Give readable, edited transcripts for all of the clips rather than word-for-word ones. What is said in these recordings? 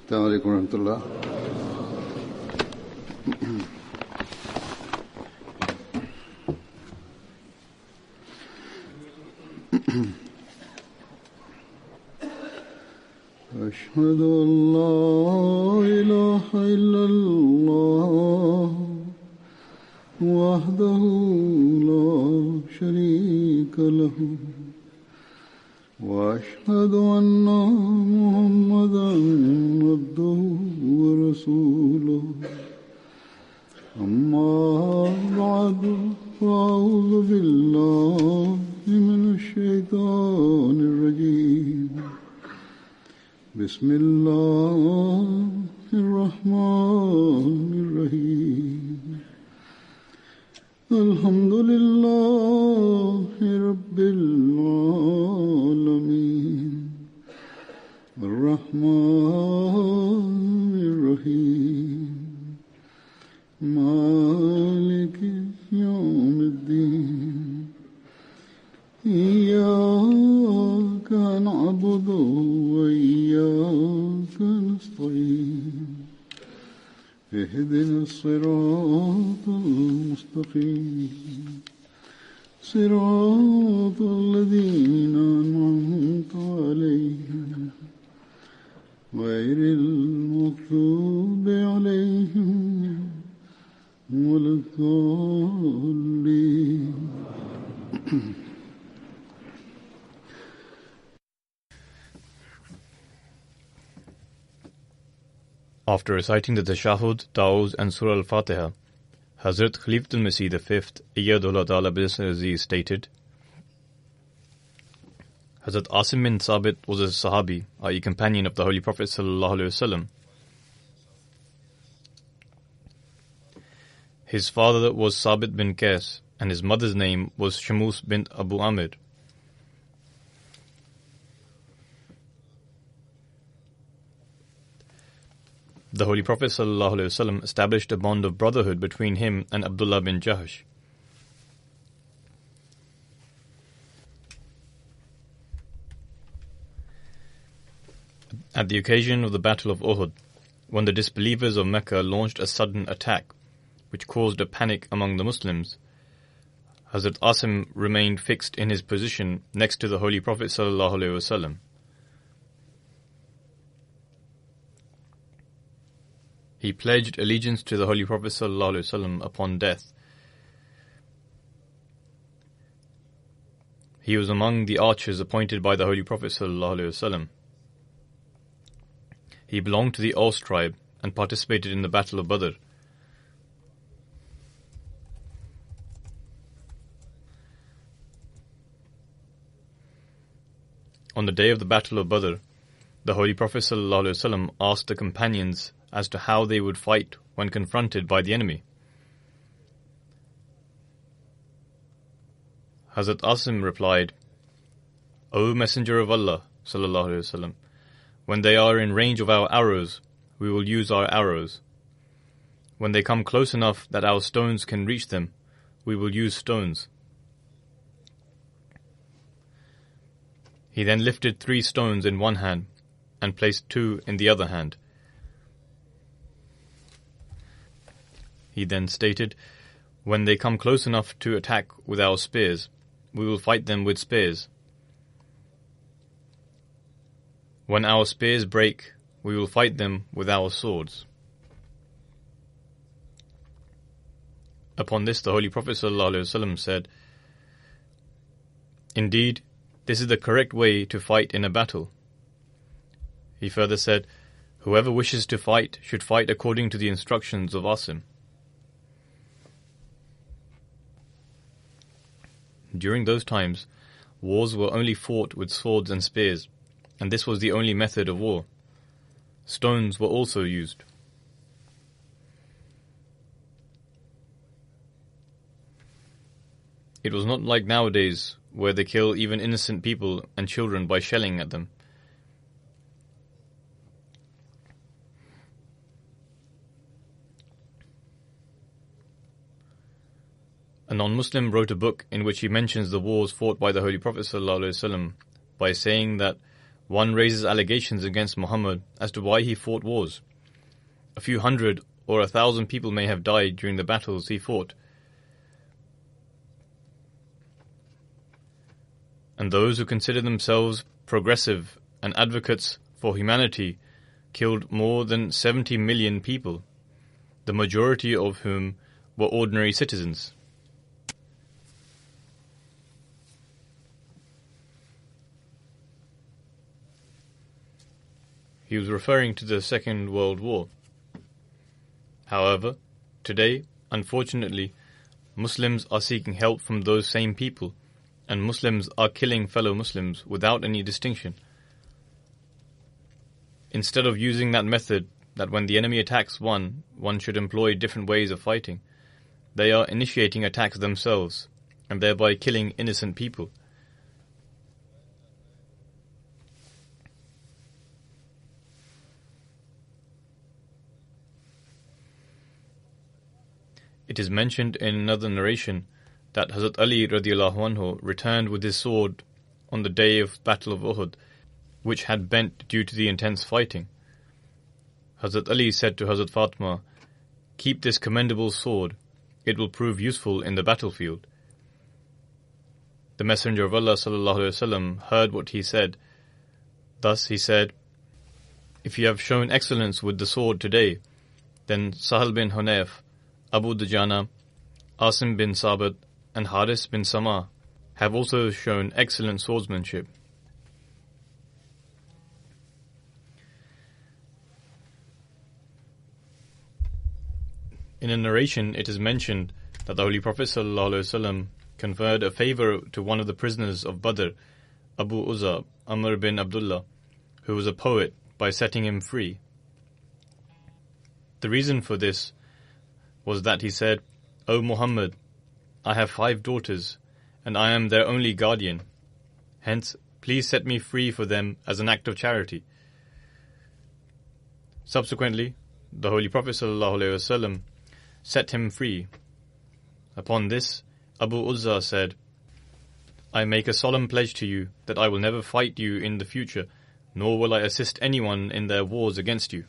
السلام عليكم ورحمة الله. أشهد أن لا إله إلا الله وحده لا شريك له وأشهد أن محمدًا عبده ورسوله أما بعد فأعوذ بالله من الشيطان الرجيم بسم الله الرحمن الرحيم الحمد لله رب العالمين الرحمن الرحيم مالك يوم الدين إياك نعبد وإياك نستعين اهدنا الصراط المستقيم صراط الذين أنعمت عليهم غير المغضوب عليهم ولا الضالين. After reciting the Tashahhud, Da'uz and Surah Al-Fatiha, Hazrat Khalifatul Masih V, Ayyadullah Ta'ala Aziz stated, Hazrat Asim bin Sabit was a Sahabi, i.e. companion of the Holy Prophet ﷺ. His father was Sabit bin Qais and his mother's name was Shamus bint Abu Amir. The Holy Prophet ﷺ established a bond of brotherhood between him and Abdullah bin Jahsh. At the occasion of the Battle of Uhud, when the disbelievers of Mecca launched a sudden attack, which caused a panic among the Muslims, Hazrat Asim remained fixed in his position next to the Holy Prophet ﷺ. He pledged allegiance to the Holy Prophet ﷺ upon death. He was among the archers appointed by the Holy Prophet ﷺ. He belonged to the Aus tribe and participated in the Battle of Badr. On the day of the Battle of Badr, the Holy Prophet ﷺ asked the companions as to how they would fight when confronted by the enemy. Hazrat Asim replied, O Messenger of Allah ﷺ, when they are in range of our arrows, we will use our arrows. When they come close enough that our stones can reach them, we will use stones. He then lifted 3 stones in one hand and placed 2 in the other hand. He then stated, when they come close enough to attack with our spears, we will fight them with spears. When our spears break, we will fight them with our swords. Upon this, the Holy Prophet ﷺ said, Indeed, this is the correct way to fight in a battle. He further said, whoever wishes to fight should fight according to the instructions of Asim. During those times, wars were only fought with swords and spears, and this was the only method of war. Stones were also used. It was not like nowadays, where they kill even innocent people and children by shelling at them. A non-Muslim wrote a book in which he mentions the wars fought by the Holy Prophet ﷺ by saying that one raises allegations against Muhammad as to why he fought wars. A few hundred or 1,000 people may have died during the battles he fought. And those who consider themselves progressive and advocates for humanity killed more than 70 million people, the majority of whom were ordinary citizens. He was referring to the Second World War. However, today, unfortunately, Muslims are seeking help from those same people, and Muslims are killing fellow Muslims without any distinction. Instead of using that method that when the enemy attacks one should employ different ways of fighting, they are initiating attacks themselves, and thereby killing innocent people. It is mentioned in another narration that Hazrat Ali radiallahu anhu returned with his sword on the day of Battle of Uhud, which had bent due to the intense fighting. Hazrat Ali said to Hazrat Fatima, "Keep this commendable sword, it will prove useful in the battlefield." The Messenger of Allah sallallahu alaihi wasallam heard what he said. Thus he said, "If you have shown excellence with the sword today, then Sahal bin Hunayf, Abu Dujana, Asim bin Sabit, and Haris bin Sama have also shown excellent swordsmanship." In a narration, it is mentioned that the Holy Prophet ﷺ conferred a favor to one of the prisoners of Badr, Abu Uzza, Amr bin Abdullah, who was a poet, by setting him free. The reason for this was that he said, "O Muhammad, I have 5 daughters, and I am their only guardian. Hence, please set me free for them as an act of charity." Subsequently, the Holy Prophet ﷺ set him free. Upon this, Abu Uzza said, "I make a solemn pledge to you that I will never fight you in the future, nor will I assist anyone in their wars against you."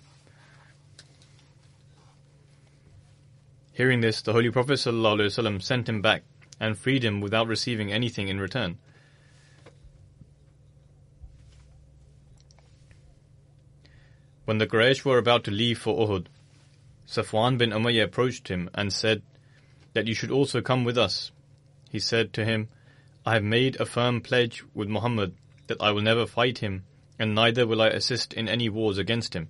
Hearing this, the Holy Prophet ﷺ sent him back and freed him without receiving anything in return. When the Quraysh were about to leave for Uhud, Safwan bin Umayyah approached him and said that you should also come with us. He said to him, "I have made a firm pledge with Muhammad that I will never fight him, and neither will I assist in any wars against him.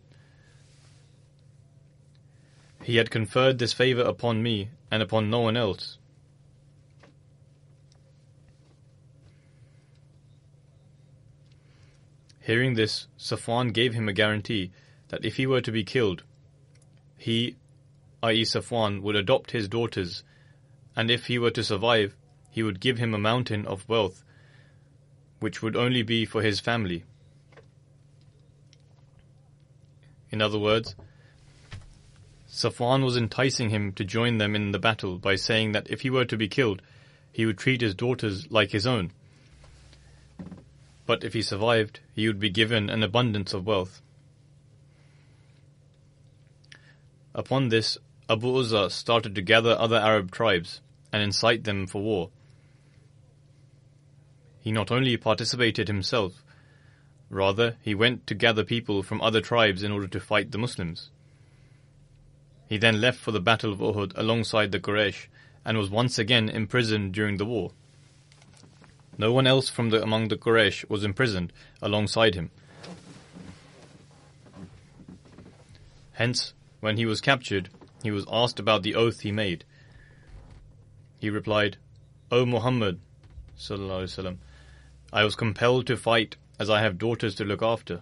He had conferred this favor upon me and upon no one else." Hearing this, Safwan gave him a guarantee that if he were to be killed, he, i.e. Safwan, would adopt his daughters, and if he were to survive, he would give him a mountain of wealth, which would only be for his family. In other words, Safwan was enticing him to join them in the battle by saying that if he were to be killed, he would treat his daughters like his own. But if he survived, he would be given an abundance of wealth. Upon this, Abu Uzza started to gather other Arab tribes and incite them for war. He not only participated himself, rather he went to gather people from other tribes in order to fight the Muslims. He then left for the Battle of Uhud alongside the Quraysh and was once again imprisoned during the war. No one else from among the Quraysh was imprisoned alongside him. Hence, when he was captured, he was asked about the oath he made. He replied, "O Muhammad, I was compelled to fight as I have daughters to look after.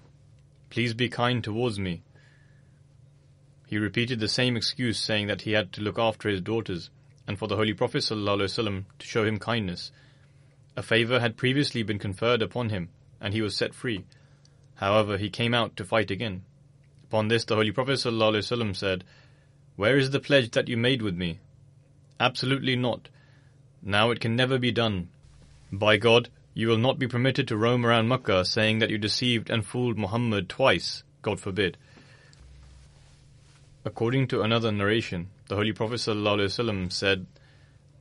Please be kind towards me." He repeated the same excuse, saying that he had to look after his daughters and for the Holy Prophet ﷺ to show him kindness. A favor had previously been conferred upon him, and he was set free. However, he came out to fight again. Upon this, the Holy Prophet ﷺ said, "Where is the pledge that you made with me?" "Absolutely not. Now it can never be done. By God, You will not be permitted to roam around Makkah saying that you deceived and fooled Muhammad twice, God forbid. According to another narration, the Holy Prophet ﷺ said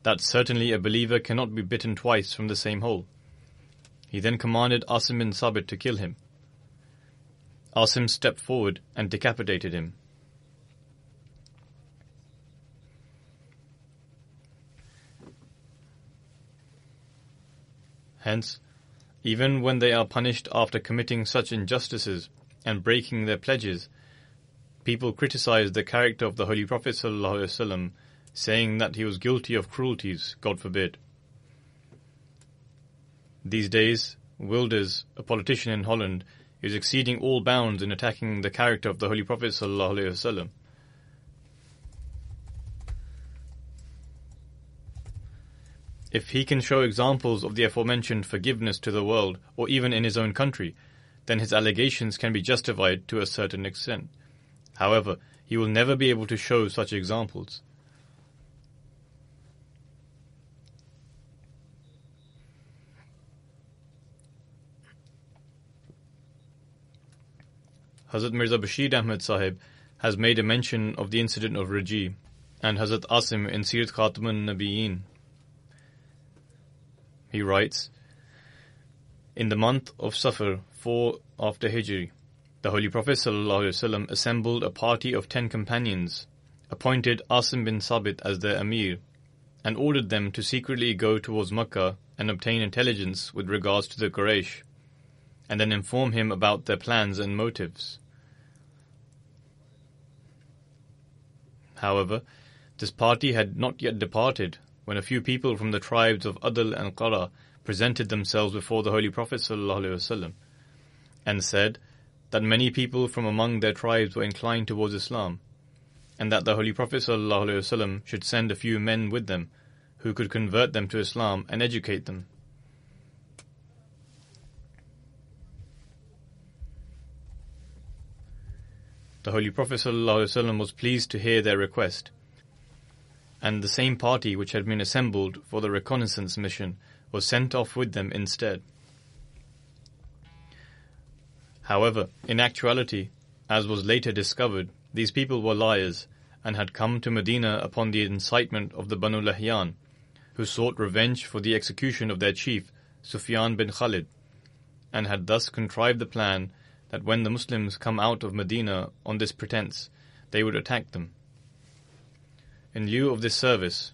that certainly a believer cannot be bitten twice from the same hole. He then commanded Asim bin Sabit to kill him. Asim stepped forward and decapitated him. Hence, even when they are punished after committing such injustices and breaking their pledges, people criticize the character of the Holy Prophet ﷺ, saying that he was guilty of cruelties, God forbid. These days, Wilders, a politician in Holland, is exceeding all bounds in attacking the character of the Holy Prophet ﷺ. If he can show examples of the aforementioned forgiveness to the world, or even in his own country, then his allegations can be justified to a certain extent. However, he will never be able to show such examples. Hazrat Mirza Bashir Ahmed Sahib has made a mention of the incident of Raji and Hazrat Asim in Sirat Khatamun Nabiyeen. He writes, in the month of Safar 4 after Hijri, the Holy Prophet ﷺ assembled a party of 10 companions, appointed Asim bin Sabit as their Amir, and ordered them to secretly go towards Makkah and obtain intelligence with regards to the Quraysh, and then inform him about their plans and motives. However, this party had not yet departed when a few people from the tribes of Adl and Qara presented themselves before the Holy Prophet ﷺ and said that many people from among their tribes were inclined towards Islam, and that the Holy Prophet ﷺ should send a few men with them who could convert them to Islam and educate them. The Holy Prophet ﷺ was pleased to hear their request, and the same party which had been assembled for the reconnaissance mission was sent off with them instead. However, in actuality, as was later discovered, these people were liars and had come to Medina upon the incitement of the Banu Lahyan, who sought revenge for the execution of their chief, Sufyan bin Khalid, and had thus contrived the plan that when the Muslims come out of Medina on this pretense, they would attack them. In lieu of this service,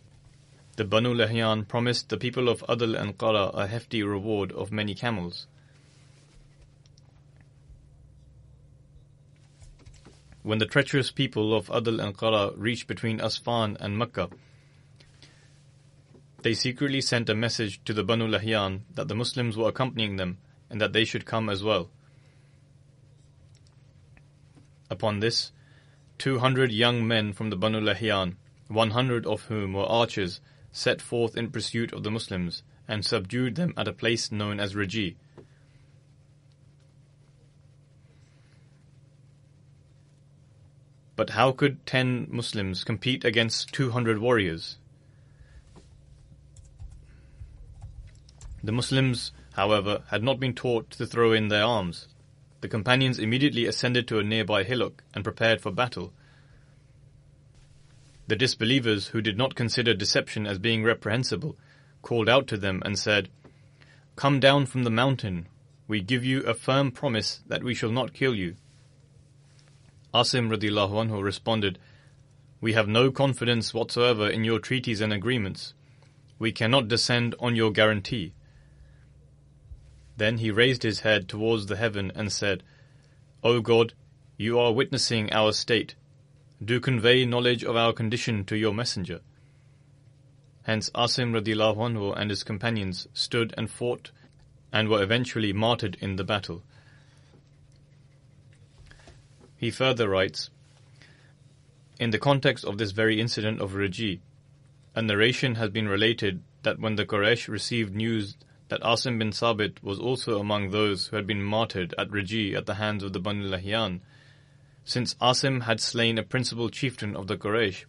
the Banu Lahyan promised the people of Adl and Qara a hefty reward of many camels. When the treacherous people of Adl and Qara reached between Asfan and Makkah, they secretly sent a message to the Banu Lahyan that the Muslims were accompanying them and that they should come as well. Upon this, 200 young men from the Banu Lahyan, 100 of whom were archers, set forth in pursuit of the Muslims and subdued them at a place known as Raji. But how could 10 Muslims compete against 200 warriors? The Muslims, however, had not been taught to throw in their arms. The companions immediately ascended to a nearby hillock and prepared for battle. The disbelievers, who did not consider deception as being reprehensible, called out to them and said, "Come down from the mountain. We give you a firm promise that we shall not kill you." Asim radiyallahu anhu responded, "We have no confidence whatsoever in your treaties and agreements. We cannot descend on your guarantee." Then he raised his head towards the heaven and said, "O God, you are witnessing our state. Do convey knowledge of our condition to your messenger." Hence Asim radiyallahu anhu and his companions stood and fought and were eventually martyred in the battle. He further writes, in the context of this very incident of Raji, a narration has been related that when the Quraysh received news that Asim bin Sabit was also among those who had been martyred at Raji at the hands of the Banu Lahyan, since Asim had slain a principal chieftain of the Quraysh,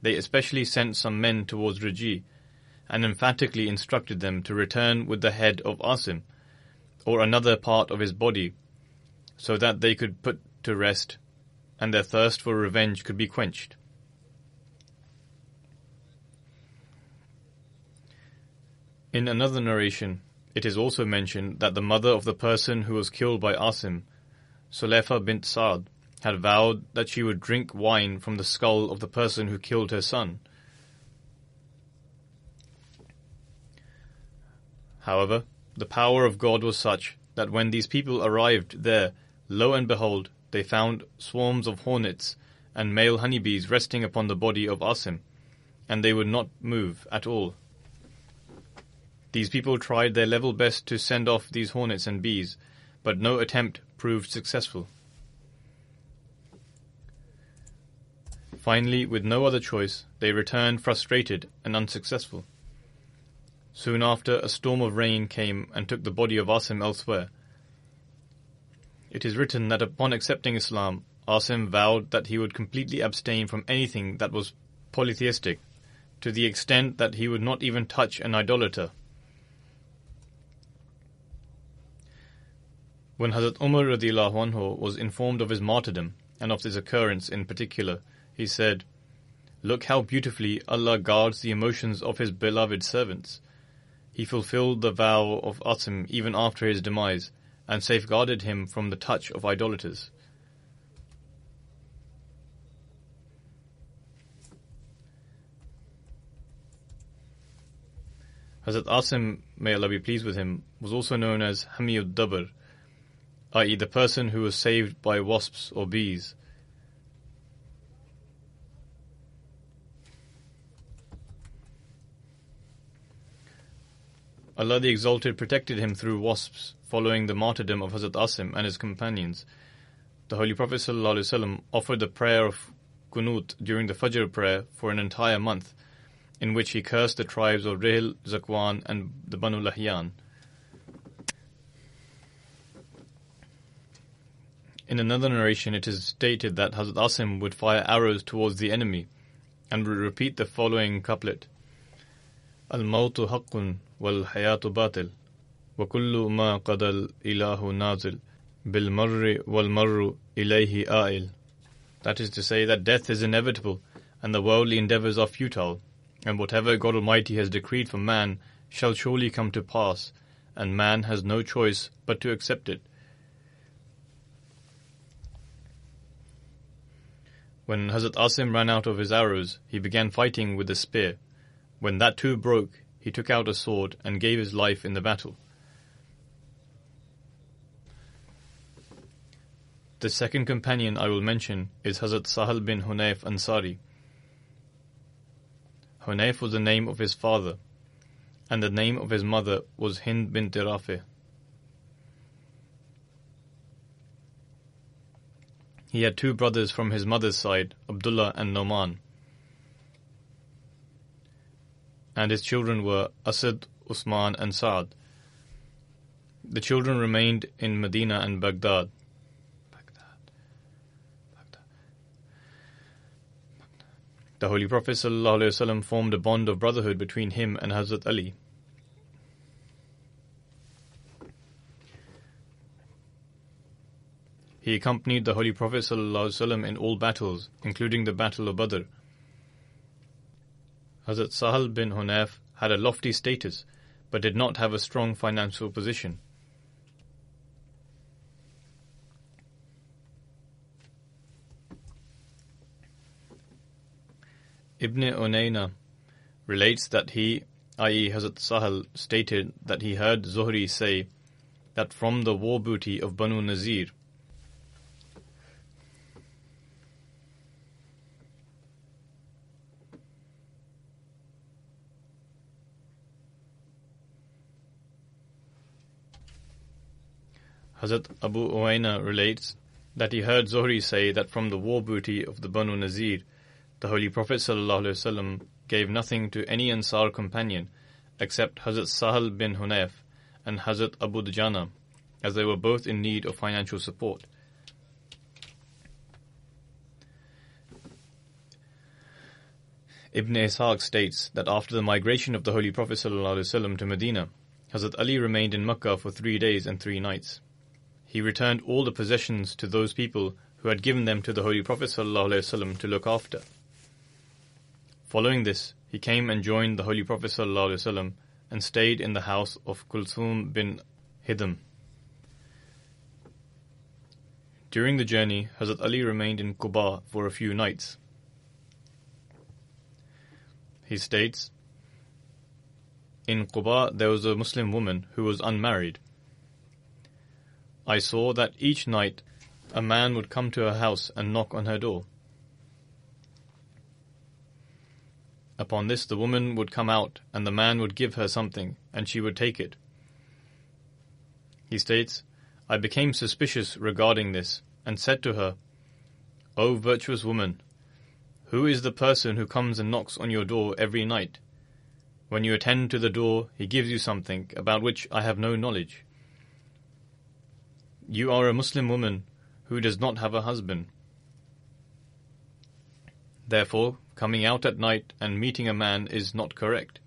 they especially sent some men towards Raji, and emphatically instructed them to return with the head of Asim, or another part of his body, so that they could put to rest, and their thirst for revenge could be quenched. In another narration, it is also mentioned that the mother of the person who was killed by Asim, Sulefa bint Sa'd, had vowed that she would drink wine from the skull of the person who killed her son. However, the power of God was such that when these people arrived there, lo and behold, they found swarms of hornets and male honeybees resting upon the body of Asim, and they would not move at all. These people tried their level best to send off these hornets and bees, but no attempt proved successful. Finally, with no other choice, they returned frustrated and unsuccessful. Soon after, a storm of rain came and took the body of Asim elsewhere. It is written that upon accepting Islam, Asim vowed that he would completely abstain from anything that was polytheistic, to the extent that he would not even touch an idolater. When Hazrat Umar radiyallahu anhu was informed of his martyrdom and of this occurrence in particular, he said, "Look how beautifully Allah guards the emotions of His beloved servants. He fulfilled the vow of Asim even after his demise, and safeguarded him from the touch of idolaters." Hazrat Asim, may Allah be pleased with him, was also known as Hamiyud Dabr, i.e. the person who was saved by wasps or bees. Allah the Exalted protected him through wasps following the martyrdom of Hazrat Asim and his companions. The Holy Prophet ﷺ offered the prayer of Qunut during the Fajr prayer for an entire month, in which he cursed the tribes of Rihl, Zakwan and the Banu Lahyan. In another narration, it is stated that Hazrat Asim would fire arrows towards the enemy and would repeat the following couplet: Al-mawtu haqqun wal-hayatu batil wa kullu ma qadal ilahu nazil bil-marri wal-marru ilayhi a'il. That is to say that death is inevitable and the worldly endeavours are futile, and whatever God Almighty has decreed for man shall surely come to pass, and man has no choice but to accept it. When Hazrat Asim ran out of his arrows, he began fighting with the spear. When that too broke, he took out a sword and gave his life in the battle. The second companion I will mention is Hazrat Sahal bin Hunayf Ansari. Hunayf was the name of his father, and the name of his mother was Hind bint Rafi. He had two brothers from his mother's side, Abdullah and Noman, and his children were Asad, Usman and Saad. The children remained in Medina and Baghdad. The Holy Prophet ﷺ formed a bond of brotherhood between him and Hazrat Ali. He accompanied the Holy Prophet ﷺ in all battles, including the Battle of Badr. Hazrat Sahal bin Hunayf had a lofty status, but did not have a strong financial position. Ibn Unayna relates that he, i.e. Hazrat Sahal, stated that he heard Zuhri say that from the war booty of Banu Nazir, Hazrat Abu Uwaina relates that he heard Zuhri say that from the war booty of the Banu Nazir, the Holy Prophet ﷺ gave nothing to any Ansar companion except Hazrat Sahal bin Hunayf and Hazrat Abu Dujana, as they were both in need of financial support. Ibn Ishaq states that after the migration of the Holy Prophet ﷺ to Medina, Hazrat Ali remained in Makkah for 3 days and 3 nights. He returned all the possessions to those people who had given them to the Holy Prophet ﷺ to look after. Following this, he came and joined the Holy Prophet ﷺ and stayed in the house of Kulthum bin Hidam. During the journey, Hazrat Ali remained in Quba for a few nights. He states, in Quba there was a Muslim woman who was unmarried. I saw that each night a man would come to her house and knock on her door. Upon this the woman would come out and the man would give her something and she would take it. He states, I became suspicious regarding this and said to her, O virtuous woman, who is the person who comes and knocks on your door every night? When you attend to the door, he gives you something about which I have no knowledge. You are a Muslim woman who does not have a husband. Therefore, coming out at night and meeting a man is not correct.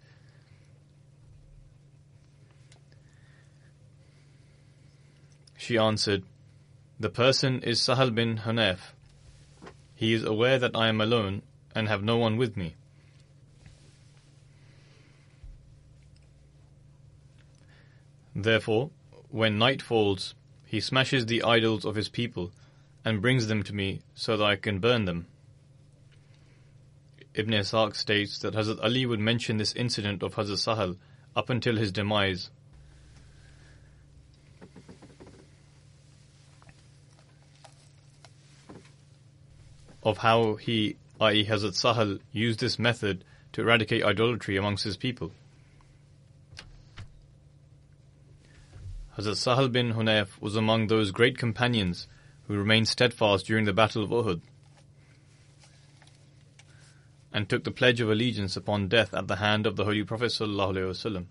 She answered, the person is Sahal bin Hunayf. He is aware that I am alone and have no one with me. Therefore, when night falls, he smashes the idols of his people and brings them to me so that I can burn them. Ibn Ishaq states that Hazrat Ali would mention this incident of Hazrat Sahal up until his demise. Of how he, i.e. Hazrat Sahal, used this method to eradicate idolatry amongst his people. Hazrat Sahal bin Hunayf was among those great companions who remained steadfast during the Battle of Uhud and took the pledge of allegiance upon death at the hand of the Holy Prophet ﷺ.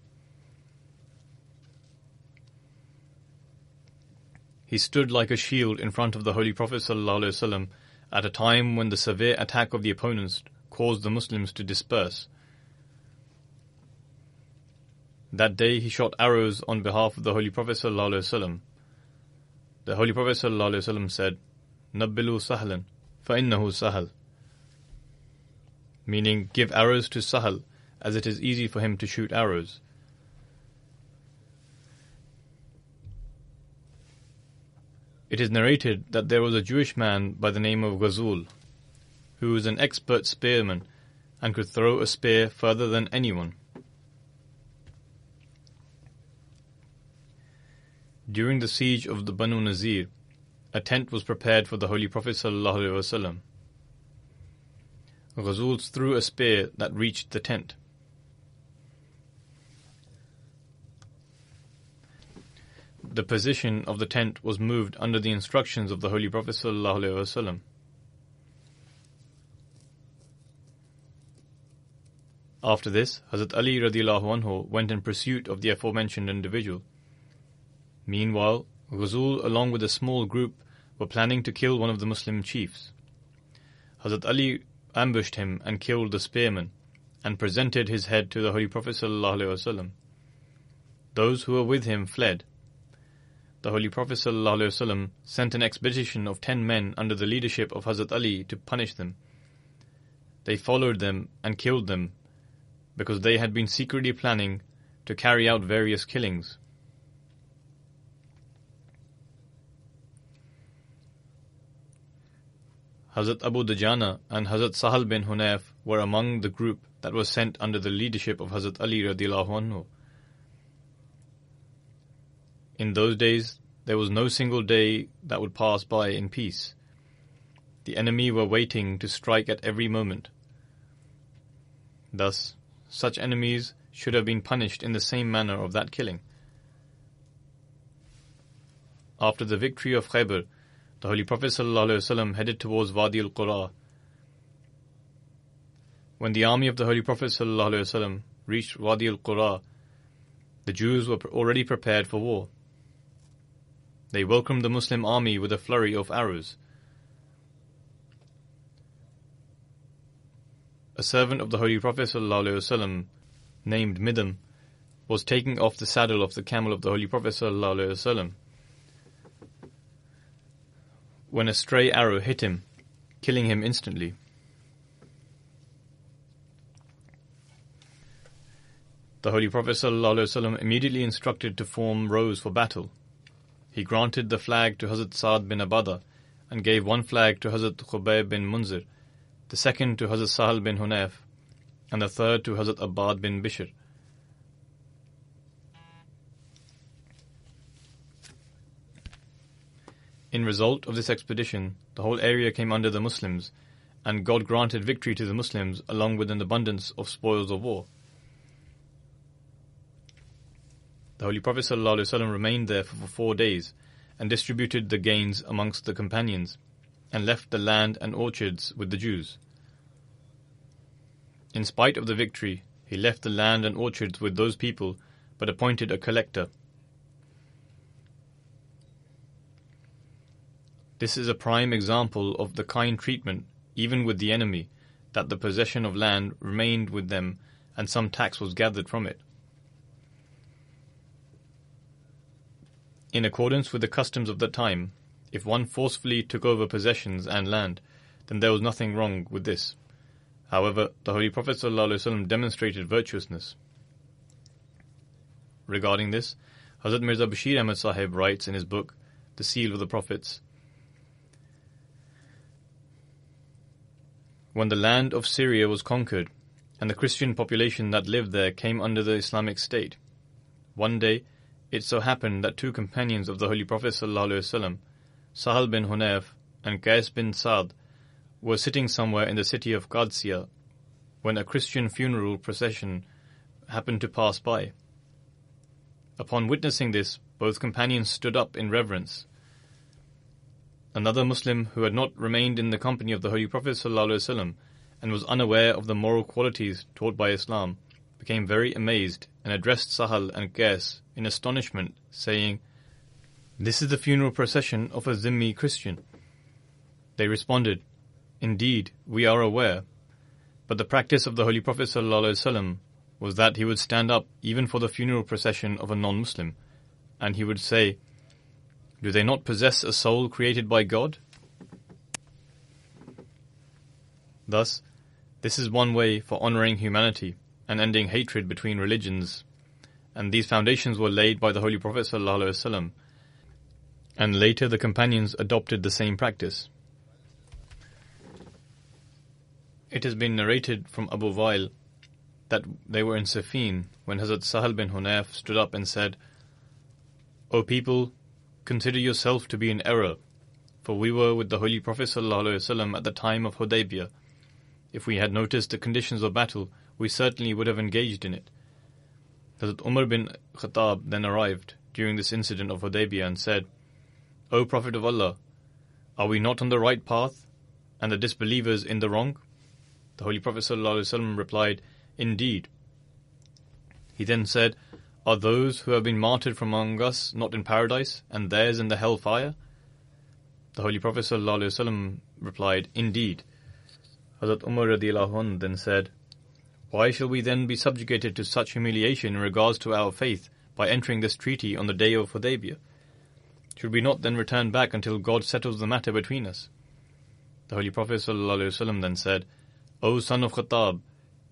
He stood like a shield in front of the Holy Prophet ﷺ at a time when the severe attack of the opponents caused the Muslims to disperse. That day he shot arrows on behalf of the Holy Prophet ﷺ. The Holy Prophet ﷺ said, Nabbilu Sahlan, fa'innahu Sahal, meaning give arrows to Sahal, as it is easy for him to shoot arrows. It is narrated that there was a Jewish man by the name of Ghazul, who was an expert spearman and could throw a spear further than anyone. During the siege of the Banu Nazir, a tent was prepared for the Holy Prophet ﷺ. Ghazul threw a spear that reached the tent. The position of the tent was moved under the instructions of the Holy Prophet ﷺ. After this, Hazrat Ali radiallahu anhu went in pursuit of the aforementioned individual. Meanwhile, Ghazul, along with a small group, were planning to kill one of the Muslim chiefs. Hazrat Ali ambushed him and killed the spearman, and presented his head to the Holy Prophet ﷺ. Those who were with him fled. The Holy Prophet ﷺ sent an expedition of 10 men under the leadership of Hazrat Ali to punish them. They followed them and killed them, because they had been secretly planning to carry out various killings. Hazrat Abu Dujana and Hazrat Sahal bin Hunayf were among the group that was sent under the leadership of Hazrat Ali radiallahu anhu. In those days, there was no single day that would pass by in peace. The enemy were waiting to strike at every moment. Thus, such enemies should have been punished in the same manner of that killing. After the victory of Khaybar, the Holy Prophet ﷺ headed towards Wadi al-Qura. When the army of the Holy Prophet ﷺ reached Wadi al-Qura, the Jews were already prepared for war. They welcomed the Muslim army with a flurry of arrows. a servant of the Holy Prophet ﷺ, named Midam, was taking off the saddle of the camel of the Holy Prophet ﷺ when a stray arrow hit him, killing him instantly. The Holy Prophet ﷺ immediately instructed to form rows for battle. He granted the flag to Hazrat Sa'd bin Ubadah and gave one flag to Hazrat Khubayb bin Munzir, the second to Hazrat Sahal bin Hunayf, and the third to Hazrat Abbad bin Bishr. In result of this expedition, the whole area came under the Muslims, and God granted victory to the Muslims along with an abundance of spoils of war. The Holy Prophet ﷺ remained there for 4 days and distributed the gains amongst the companions and left the land and orchards with the Jews. In spite of the victory, he left the land and orchards with those people but appointed a collector. This is a prime example of the kind treatment, even with the enemy, that the possession of land remained with them and some tax was gathered from it. In accordance with the customs of the time, if one forcefully took over possessions and land, then there was nothing wrong with this. However, the Holy Prophet ﷺ demonstrated virtuousness. Regarding this, Hazrat Mirza Bashir Ahmad Sahib writes in his book, The Seal of the Prophets, when the land of Syria was conquered, and the Christian population that lived there came under the Islamic State, one day it so happened that 2 companions of the Holy Prophet ﷺ, Sahal bin Hunayf and Qais bin Sa'd, were sitting somewhere in the city of Qadsiya when a Christian funeral procession happened to pass by. Upon witnessing this, both companions stood up in reverence. Another Muslim who had not remained in the company of the Holy Prophet ﷺ and was unaware of the moral qualities taught by Islam became very amazed and addressed Sahal and Qais in astonishment, saying, "This is the funeral procession of a Zimmi Christian." They responded, "Indeed, we are aware." But the practice of the Holy Prophet ﷺ was that he would stand up even for the funeral procession of a non-Muslim, and he would say, "Do they not possess a soul created by God?" Thus, this is one way for honoring humanity and ending hatred between religions, and these foundations were laid by the Holy Prophet ﷺ, and later the companions adopted the same practice. It has been narrated from Abu Wail that they were in Safin when Hazrat Sahal bin Hunayf stood up and said, "O people, consider yourself to be in error, for we were with the Holy Prophet ﷺ at the time of Hudaybiyah. If we had noticed the conditions of battle, we certainly would have engaged in it." Hazrat Umar bin Khattab then arrived during this incident of Hudaybiyah and said, "O Prophet of Allah, are we not on the right path and the disbelievers in the wrong?" The Holy Prophet ﷺ replied, "Indeed." He then said, "Are those who have been martyred from among us not in paradise and theirs in the hell fire?" The Holy Prophet ﷺ replied, "Indeed." Hazrat Umar radiallahu anh then said, "Why shall we then be subjugated to such humiliation in regards to our faith by entering this treaty on the day of Hudaybiyah? Should we not then return back until God settles the matter between us?" The Holy Prophet ﷺ then said, "O son of Khattab,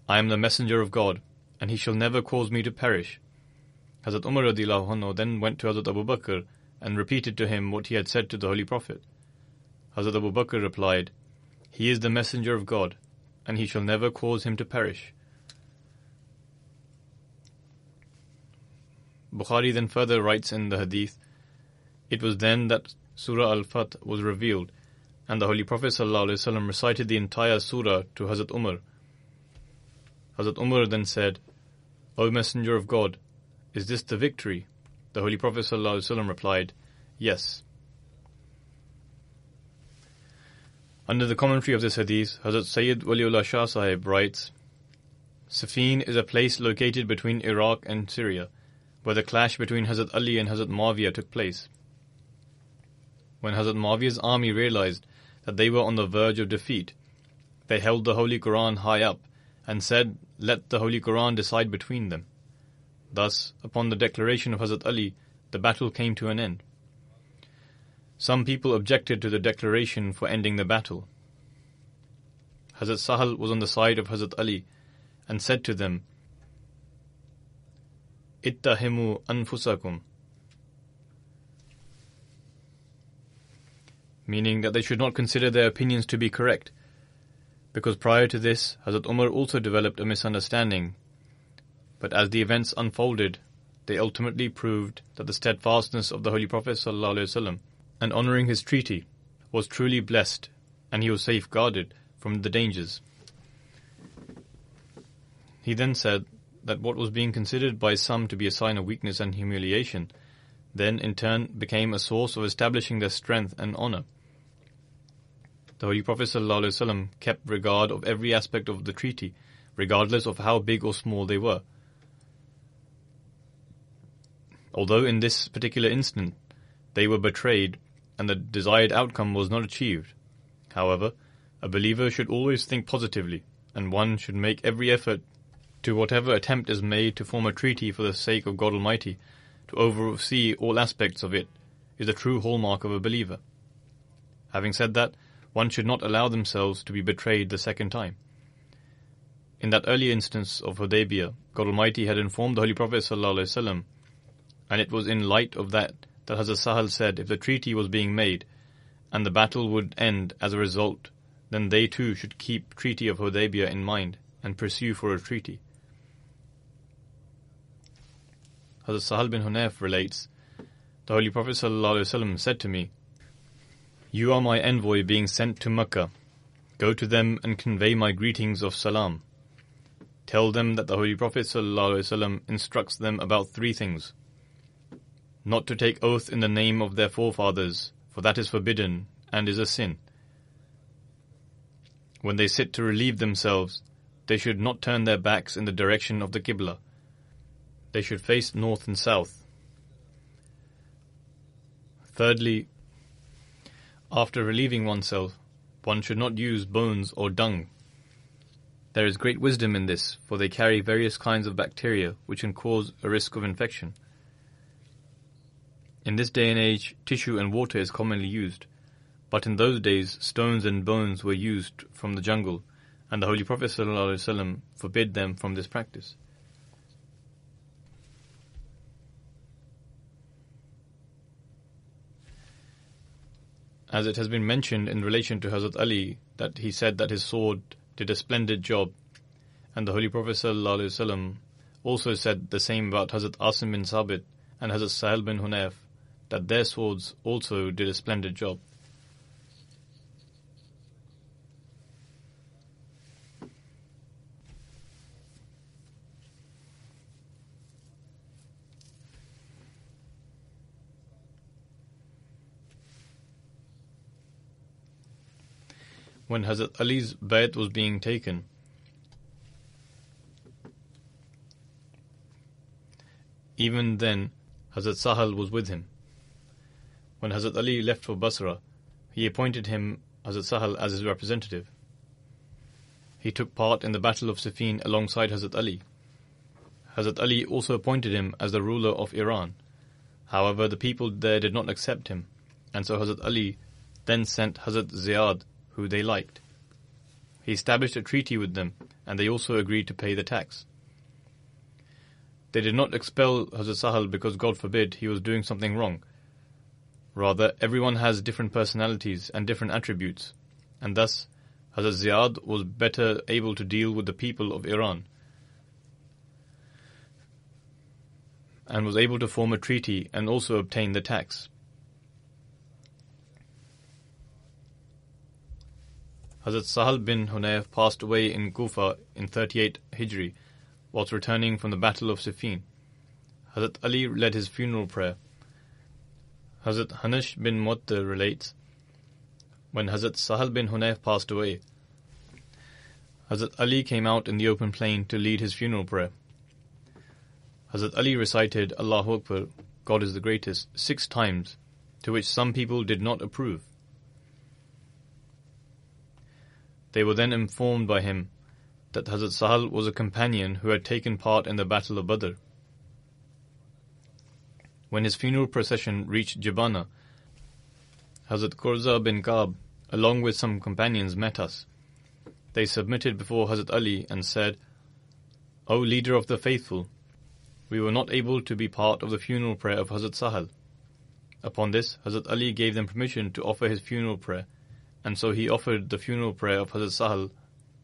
I am the messenger of God, and he shall never cause me to perish." Hazrat Umar radiallahu anhu then went to Hazrat Abu Bakr and repeated to him what he had said to the Holy Prophet. Hazrat Abu Bakr replied, "He is the messenger of God, and he shall never cause him to perish." Bukhari then further writes in the hadith, "It was then that Surah Al-Fath was revealed, and the Holy Prophet ﷺ recited the entire surah to Hazrat Umar. Hazrat Umar then said, "O Messenger of God, is this the victory?" The Holy Prophet ﷺ replied, "Yes." Under the commentary of this hadith, Hazrat Sayyid Waliullah Shah Sahib writes, "Safin is a place located between Iraq and Syria, where the clash between Hazrat Ali and Hazrat Muawiyah took place. When Hazrat Muawiyah's army realized that they were on the verge of defeat, they held the Holy Quran high up and said, "Let the Holy Quran decide between them." Thus, upon the declaration of Hazrat Ali, the battle came to an end. Some people objected to the declaration for ending the battle. Hazrat Sahal was on the side of Hazrat Ali and said to them, "Ittahimu anfusakum," meaning that they should not consider their opinions to be correct, because prior to this, Hazrat Umar also developed a misunderstanding. But as the events unfolded, they ultimately proved that the steadfastness of the Holy Prophet ﷺ and honouring his treaty was truly blessed, and he was safeguarded from the dangers. He then said that what was being considered by some to be a sign of weakness and humiliation, then in turn became a source of establishing their strength and honour. The Holy Prophet ﷺ kept regard of every aspect of the treaty, regardless of how big or small they were. Although in this particular instant they were betrayed and the desired outcome was not achieved, however, a believer should always think positively, and one should make every effort to whatever attempt is made to form a treaty for the sake of God Almighty, to oversee all aspects of it, is a true hallmark of a believer. Having said that, one should not allow themselves to be betrayed the second time. In that early instance of Hudaybiyah, God Almighty had informed the Holy Prophet ﷺ, and it was in light of that Hazrat Sahal said if the treaty was being made and the battle would end as a result, then they too should keep Treaty of Hudaybiyah in mind and pursue for a treaty. Hazrat Sahal bin Hunayf relates, the Holy Prophet ﷺ said to me, "You are my envoy being sent to Mecca. Go to them and convey my greetings of salam. Tell them that the Holy Prophet ﷺ instructs them about 3 things. Not to take oath in the name of their forefathers, for that is forbidden and is a sin. When they sit to relieve themselves, they should not turn their backs in the direction of the Qibla. They should face north and south. Thirdly, after relieving oneself, one should not use bones or dung. There is great wisdom in this, for they carry various kinds of bacteria which can cause a risk of infection. In this day and age, tissue and water is commonly used, but in those days stones and bones were used from the jungle, and the Holy Prophet ﷺ forbid them from this practice." As it has been mentioned in relation to Hazrat Ali that he said that his sword did a splendid job, and the Holy Prophet ﷺ also said the same about Hazrat Asim bin Sabit and Hazrat Sahal bin Hunayf, that their swords also did a splendid job. When Hazrat Ali's bayat was being taken, even then Hazrat Sahal was with him. When Hazrat Ali left for Basra, he appointed him, Hazrat Sahal, as his representative. He took part in the Battle of Siffin alongside Hazrat Ali. Hazrat Ali also appointed him as the ruler of Iran. However, the people there did not accept him, and so Hazrat Ali then sent Hazrat Ziyad, who they liked. He established a treaty with them, and they also agreed to pay the tax. They did not expel Hazrat Sahal because, God forbid, he was doing something wrong. Rather, everyone has different personalities and different attributes, and thus Hazrat Ziyad was better able to deal with the people of Iran and was able to form a treaty and also obtain the tax. Hazrat Sahal bin Hunayf passed away in Kufa in 38 Hijri whilst returning from the Battle of Siffin. Hazrat Ali led his funeral prayer. Hazrat Hanash bin Mu'attar relates, when Hazrat Sahal bin Hunayf passed away, Hazrat Ali came out in the open plain to lead his funeral prayer. Hazrat Ali recited Allahu Akbar, God is the greatest, 6 times, to which some people did not approve. They were then informed by him that Hazrat Sahal was a companion who had taken part in the Battle of Badr. When his funeral procession reached Jabana, Hazrat Qurza bin Ka'b, along with some companions, met us. They submitted before Hazrat Ali and said, "O leader of the faithful, we were not able to be part of the funeral prayer of Hazrat Sahal." Upon this, Hazrat Ali gave them permission to offer his funeral prayer, and so he offered the funeral prayer of Hazrat Sahal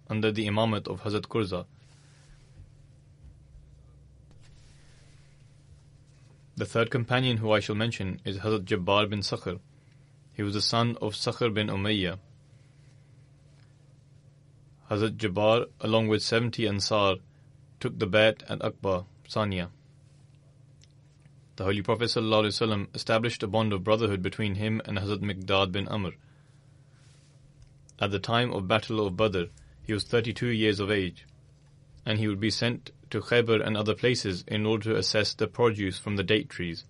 under the imamat of Hazrat Qurza. The third companion who I shall mention is Hazrat Jabbar bin Sakhr. He was the son of Sakhr bin Umayyah. Hazrat Jabbar, along with 70 Ansar, took the Bayt at Aqba, Saniya. The Holy Prophet ﷺ established a bond of brotherhood between him and Hazrat Miqdad bin Amr. At the time of Battle of Badr, he was 32 years of age, and he would be sent to Khaybar and other places in order to assess the produce from the date trees.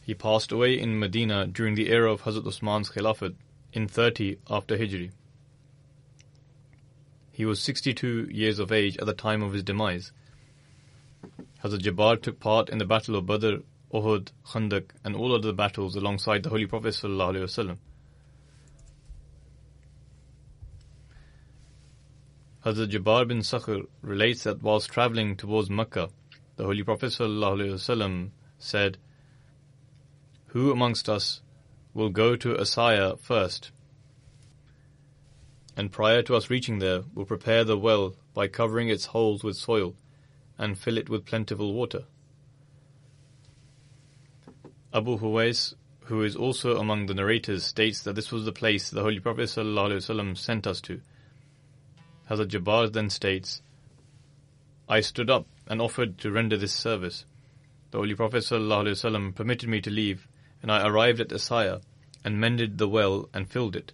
He passed away in Medina during the era of Hazrat Usman's Khilafat in 30 after Hijri. He was 62 years of age at the time of his demise. Hazrat Jabbar took part in the Battle of Badr, Uhud, Khandaq and all other battles alongside the Holy Prophet ﷺ. Hazrat Jabbar bin Sakhr relates that whilst travelling towards Makkah, the Holy Prophet ﷺ said, "Who amongst us will go to Asaya first, and prior to us reaching there will prepare the well by covering its holes with soil and fill it with plentiful water?" Abu Huwais, who is also among the narrators, states that this was the place the Holy Prophet ﷺ sent us to. Hazrat Jabbar then states, "I stood up and offered to render this service. The Holy Prophet ﷺ permitted me to leave, and I arrived at Asaya and mended the well and filled it.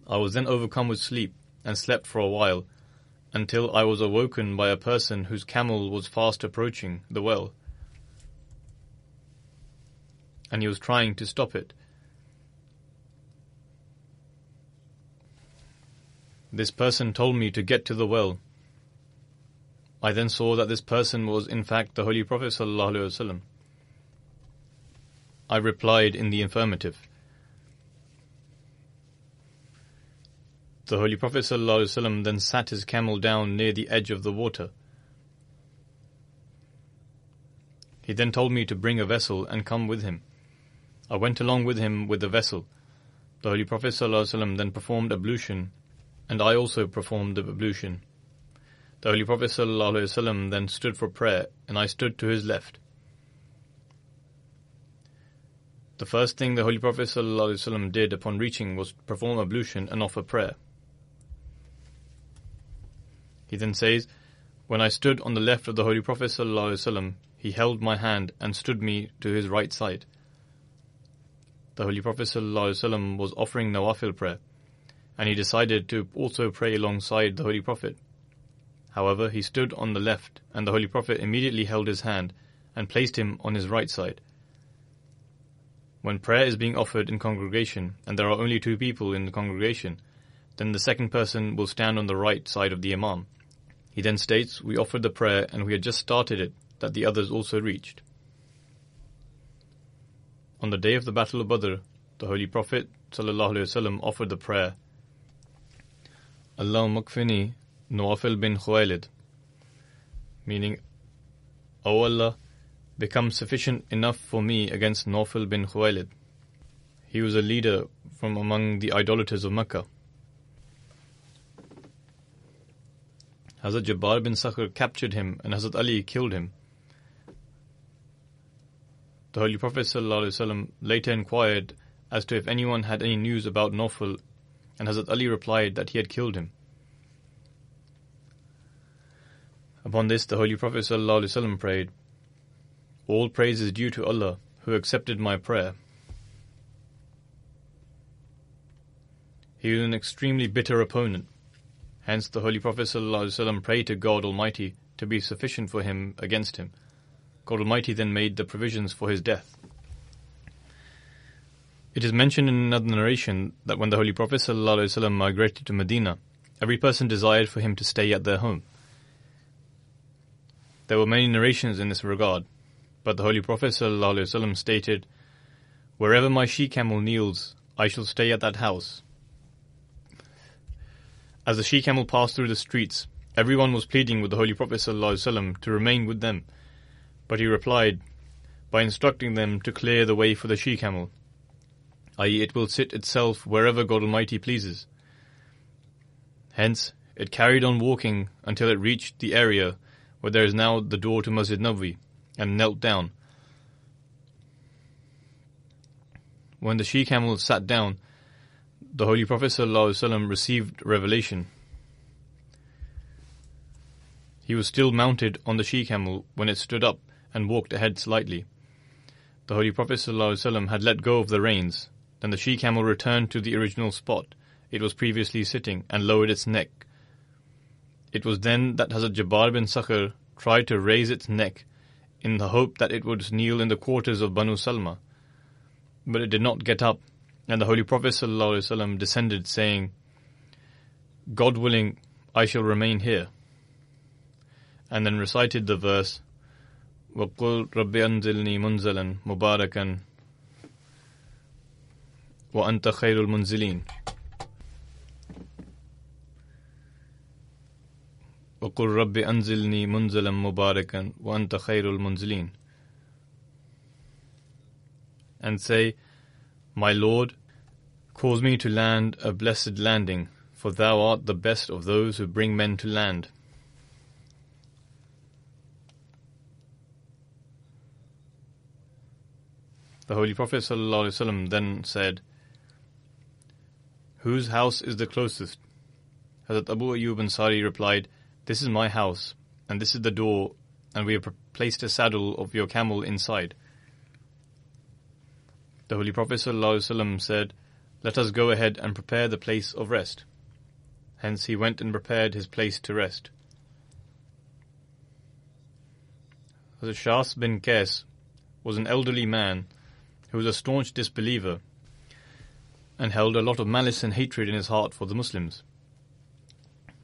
I was then overcome with sleep and slept for a while, until I was awoken by a person whose camel was fast approaching the well, and he was trying to stop it. This person told me to get to the well. I then saw that this person was in fact the Holy Prophet ﷺ. I replied in the affirmative. The Holy Prophet ﷺ then sat his camel down near the edge of the water. He then told me to bring a vessel and come with him. I went along with him with the vessel. The Holy Prophet ﷺ then performed ablution, and I also performed the ablution. The Holy Prophet ﷺ then stood for prayer, and I stood to his left. The first thing the Holy Prophet ﷺ did upon reaching was perform ablution and offer prayer. He then says, "When I stood on the left of the Holy Prophet ﷺ, he held my hand and stood me to his right side." The Holy Prophet ﷺ was offering Nawafil prayer, and he decided to also pray alongside the Holy Prophet. However, he stood on the left, and the Holy Prophet immediately held his hand and placed him on his right side. When prayer is being offered in congregation, and there are only two people in the congregation, then the second person will stand on the right side of the Imam. He then states, "We offered the prayer and we had just started it, that the others also reached." On the day of the Battle of Badr, the Holy Prophet ﷺ offered the prayer, "Allahumma kfini Nawafil bin Khuwailid," meaning, "O Allah, become sufficient enough for me against Nawfal bin Khuwailid." He was a leader from among the idolaters of Makkah. Hazrat Jabbar bin Sakhr captured him and Hazrat Ali killed him. The Holy Prophet ﷺ later inquired as to if anyone had any news about Nawfal, and Hazrat Ali replied that he had killed him. Upon this, the Holy Prophet ﷺ prayed, "All praise is due to Allah, who accepted my prayer." He was an extremely bitter opponent. Hence the Holy Prophet ﷺ prayed to God Almighty to be sufficient for him against him. God Almighty then made the provisions for his death. It is mentioned in another narration that when the Holy Prophet ﷺ migrated to Medina, every person desired for him to stay at their home. There were many narrations in this regard, but the Holy Prophet ﷺ stated, "Wherever my she-camel kneels, I shall stay at that house." As the she-camel passed through the streets, everyone was pleading with the Holy Prophet ﷺ to remain with them, but he replied by instructing them to clear the way for the she-camel, i.e. it will sit itself wherever God Almighty pleases. Hence, it carried on walking until it reached the area where there is now the door to Masjid Nabawi, and knelt down. When the she-camel sat down, the Holy Prophet ﷺ received revelation. He was still mounted on the she-camel when it stood up and walked ahead slightly. The Holy Prophet ﷺ had let go of the reins. Then the she-camel returned to the original spot it was previously sitting and lowered its neck. It was then that Hazrat Jabbar bin Sakhr tried to raise its neck in the hope that it would kneel in the quarters of Banu Salma. But it did not get up, and the Holy Prophet ﷺ descended, saying, "God willing, I shall remain here," and then recited the verse, وَقُلْ رَبِّ أَنزِلْنِي مُنزَلًا مُبَارَكًا وَأَنْتَ خَيْرُ الْمُنزِلِينَ. وَقُلْ رَبِّ أَنزِلْنِي مُنزَلًا مُبَارَكًا وَأَنْتَ خَيْرُ الْمُنزِلِينَ. And say, "My Lord, cause me to land a blessed landing, for thou art the best of those who bring men to land." The Holy Prophet ﷺ then said, "Whose house is the closest?" Hazrat Abu Ayyub Ansari replied, "This is my house, and this is the door, and we have placed a saddle of your camel inside." The Holy Prophet ﷺ said, "Let us go ahead and prepare the place of rest." Hence he went and prepared his place to rest. Hazrat Shahs bin Qais was an elderly man who was a staunch disbeliever and held a lot of malice and hatred in his heart for the Muslims.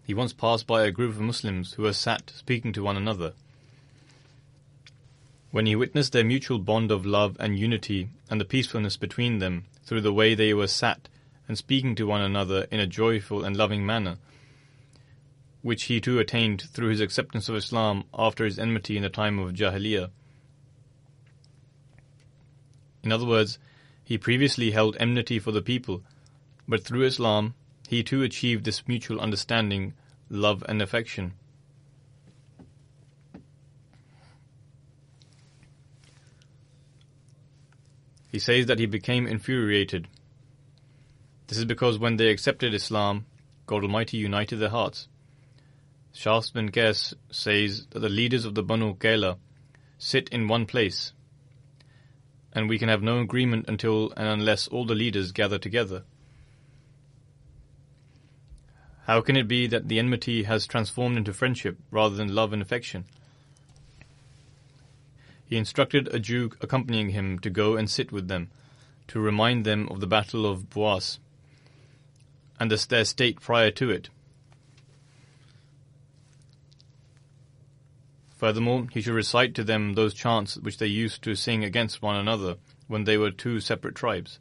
He once passed by a group of Muslims who were sat speaking to one another. When he witnessed their mutual bond of love and unity and the peacefulness between them through the way they were sat and speaking to one another in a joyful and loving manner, which he too attained through his acceptance of Islam after his enmity in the time of Jahiliyyah. In other words, he previously held enmity for the people, but through Islam he too achieved this mutual understanding, love and affection. He says that he became infuriated. This is because when they accepted Islam, God Almighty united their hearts. Shahs bin Qais says that the leaders of the Banu Qayla sit in one place, and we can have no agreement until and unless all the leaders gather together. How can it be that the enmity has transformed into friendship rather than love and affection? He instructed a Jew accompanying him to go and sit with them, to remind them of the battle of Buas and their state prior to it. Furthermore, he should recite to them those chants which they used to sing against one another when they were two separate tribes.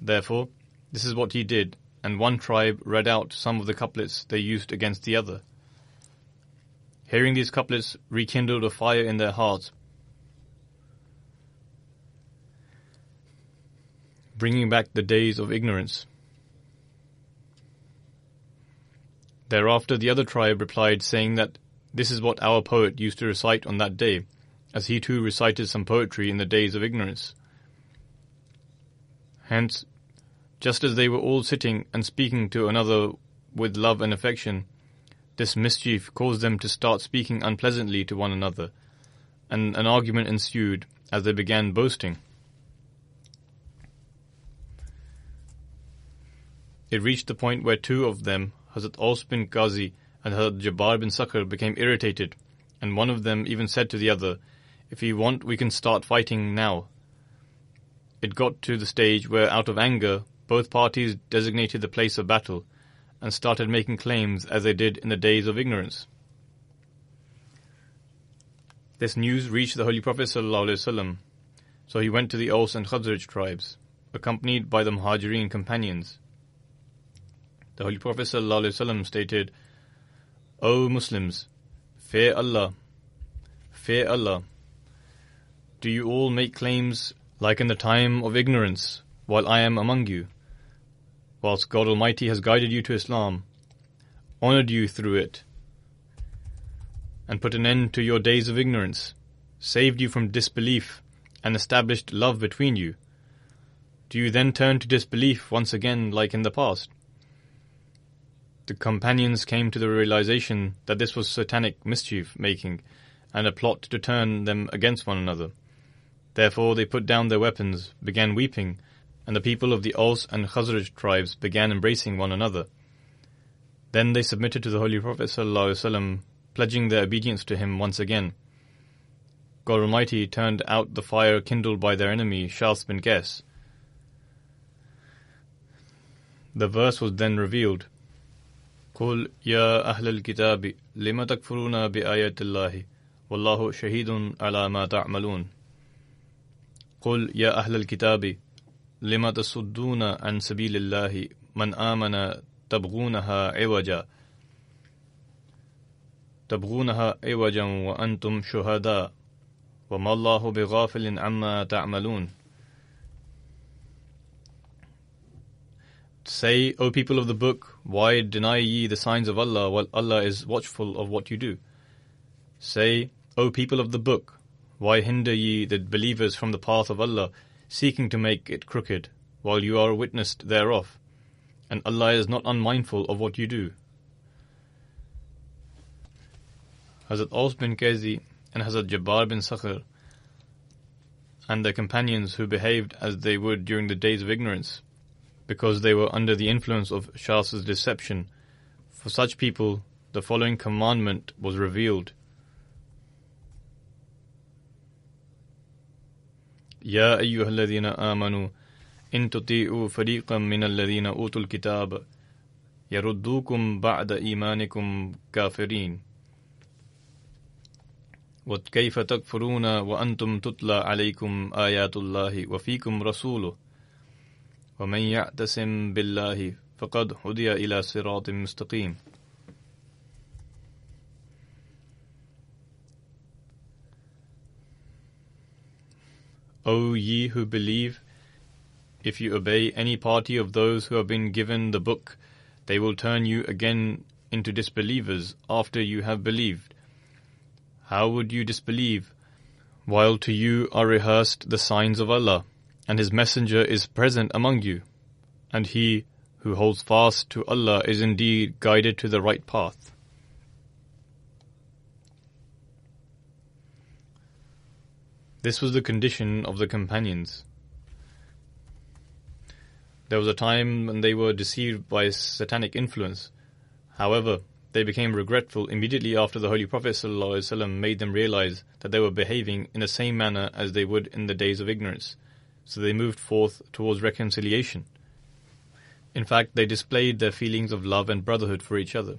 Therefore, this is what he did, and one tribe read out some of the couplets they used against the other. Hearing these couplets rekindled a fire in their hearts, bringing back the days of ignorance. Thereafter the other tribe replied, saying that this is what our poet used to recite on that day, as he too recited some poetry in the days of ignorance. Hence, just as they were all sitting and speaking to another with love and affection, this mischief caused them to start speaking unpleasantly to one another, and an argument ensued as they began boasting. It reached the point where two of them, Hazrat Aus bin Qazi and Hazrat Jabbar bin Sakhr, became irritated, and one of them even said to the other, "If you want, we can start fighting now." it got to the stage where, out of anger, both parties designated the place of battle and started making claims as they did in the days of ignorance. This news reached the Holy Prophet ﷺ, so he went to the Aus and Khazraj tribes, accompanied by the Muhajirin companions. The Holy Prophet ﷺ stated, "O Muslims, fear Allah, fear Allah. Do you all make claims like in the time of ignorance, while I am among you, whilst God Almighty has guided you to Islam, honoured you through it, and put an end to your days of ignorance, saved you from disbelief, and established love between you? Do you then turn to disbelief once again like in the past?" The companions came to the realization that this was satanic mischief-making and a plot to turn them against one another. Therefore they put down their weapons, began weeping, and the people of the Aus and Khazraj tribes began embracing one another. Then they submitted to the Holy Prophet ﷺ, pledging their obedience to him once again. God Almighty turned out the fire kindled by their enemy, Shath bin Qais. The verse was then revealed, قُلْ يَا أَهْلَ الْكِتَابِ لِمَ تَكْفُرُونَ بِآيَاتِ اللَّهِ وَاللَّهُ شَهِيدٌ عَلَى مَا تَعْمَلُونَ. قُلْ يَا أَهْلَ الْكِتَابِ لِمَ تَصُدُّونَ عَنْ سَبِيلِ اللَّهِ مَنْ آمَنَ تَبْغُونَهَا عِوَجًا وَأَنْتُمْ شُهَدَاء وَمَا اللَّهُ بِغَافِلٍ عَمَّا تَعْمَلُونَ. Say, O people of the book, why deny ye the signs of Allah while Allah is watchful of what you do? Say, O people of the book, why hinder ye the believers from the path of Allah, seeking to make it crooked, while you are witnessed thereof, and Allah is not unmindful of what you do. Hazrat Aus bin Qais and Hazrat Jabbar bin Sakhr and their companions who behaved as they would during the days of ignorance, because they were under the influence of Shath's deception, for such people the following commandment was revealed. يا أيها الذين آمنوا إن تطيعوا فريقا من الذين أوتوا الكتاب يردوكم بعد إيمانكم كافرين وكيف تكفرون وأنتم تتلى عليكم آيات الله وفيكم رسوله ومن يعتصم بالله فقد هدي إلى صراط مستقيم. O ye who believe, if you obey any party of those who have been given the book, they will turn you again into disbelievers after you have believed. How would you disbelieve, while to you are rehearsed the signs of Allah, and His Messenger is present among you, and he who holds fast to Allah is indeed guided to the right path. This was the condition of the companions. There was a time when they were deceived by satanic influence. However, they became regretful immediately after the Holy Prophet ﷺ made them realize that they were behaving in the same manner as they would in the days of ignorance. So they moved forth towards reconciliation. In fact, they displayed their feelings of love and brotherhood for each other.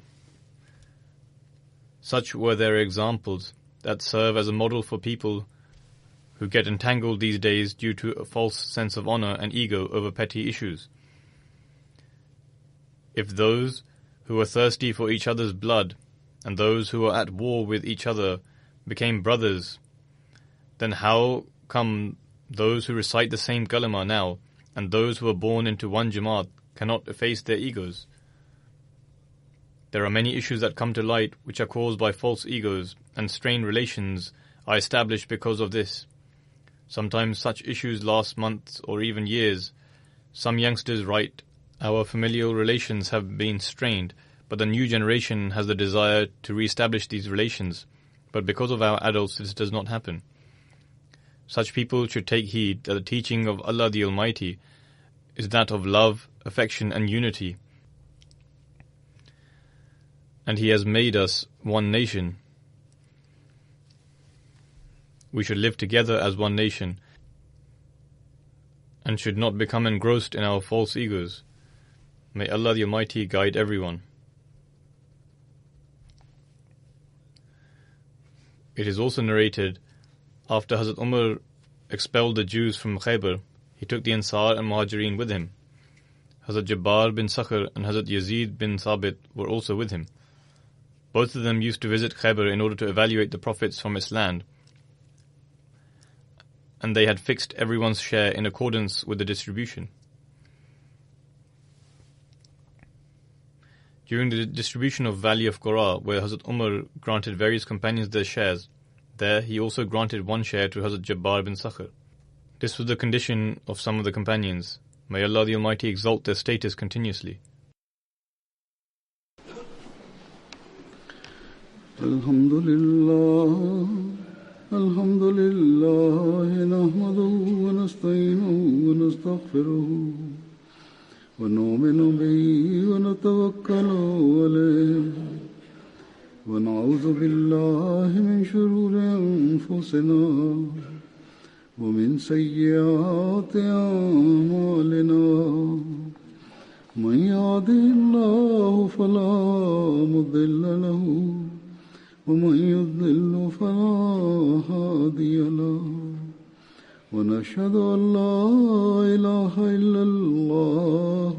Such were their examples that serve as a model for people who get entangled these days due to a false sense of honor and ego over petty issues. If those who were thirsty for each other's blood and those who were at war with each other became brothers, then how come those who recite the same kalima now and those who are born into one Jamaat cannot efface their egos? There are many issues that come to light which are caused by false egos, and strained relations are established because of this. Sometimes such issues last months or even years. Some youngsters write, "Our familial relations have been strained, but the new generation has the desire to re-establish these relations, but because of our adults this does not happen." Such people should take heed that the teaching of Allah the Almighty is that of love, affection and unity, and He has made us one nation. We should live together as one nation. and should not become engrossed in our false egos. May Allah the Almighty guide everyone. It is also narrated, after Hazrat Umar expelled the Jews from Khaybar, he took the Ansar and Muhajirin with him. Hazrat Jabbar bin Sakhr and Hazrat Yazid bin Thabit were also with him. Both of them used to visit Khaybar in order to evaluate the profits from its land, and they had fixed everyone's share in accordance with the distribution. During the distribution of Valley of Qura, where Hazrat Umar granted various companions their shares, there he also granted one share to Hazrat Jabbar bin Sakhr. This was the condition of some of the companions. May Allah the Almighty exalt their status continuously. Alhamdulillah, nahmaduhu wa nasta'inuhu wa nastaghfiruhu wa nu'minu bihi wa natawakkalu alayhi wa na'udhu billahi min shururi anfusina wa min sayyiati a'malina. Man yahdihillahu fala mudilla lahu ومن يضلل فلا هادي له ونشهد أن لا إله إلا الله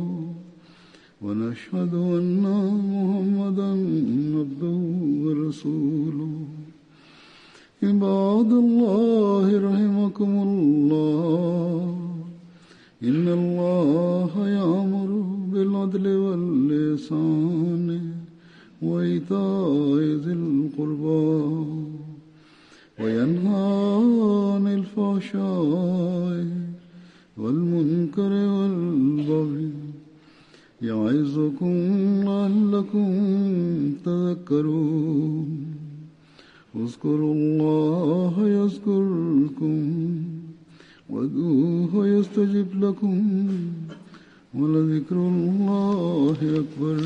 ونشهد أن محمدا عبده ورسوله. عباد الله رحمكم الله إن الله يأمر بالعدل والإحسان وإيتاء ذي القربى وينهى عن الفحشاء والمنكر والبغي يعظكم لعلكم تذكرون. اذكروا الله يذكركم وادعوه يستجب لكم ولذكر الله أكبر.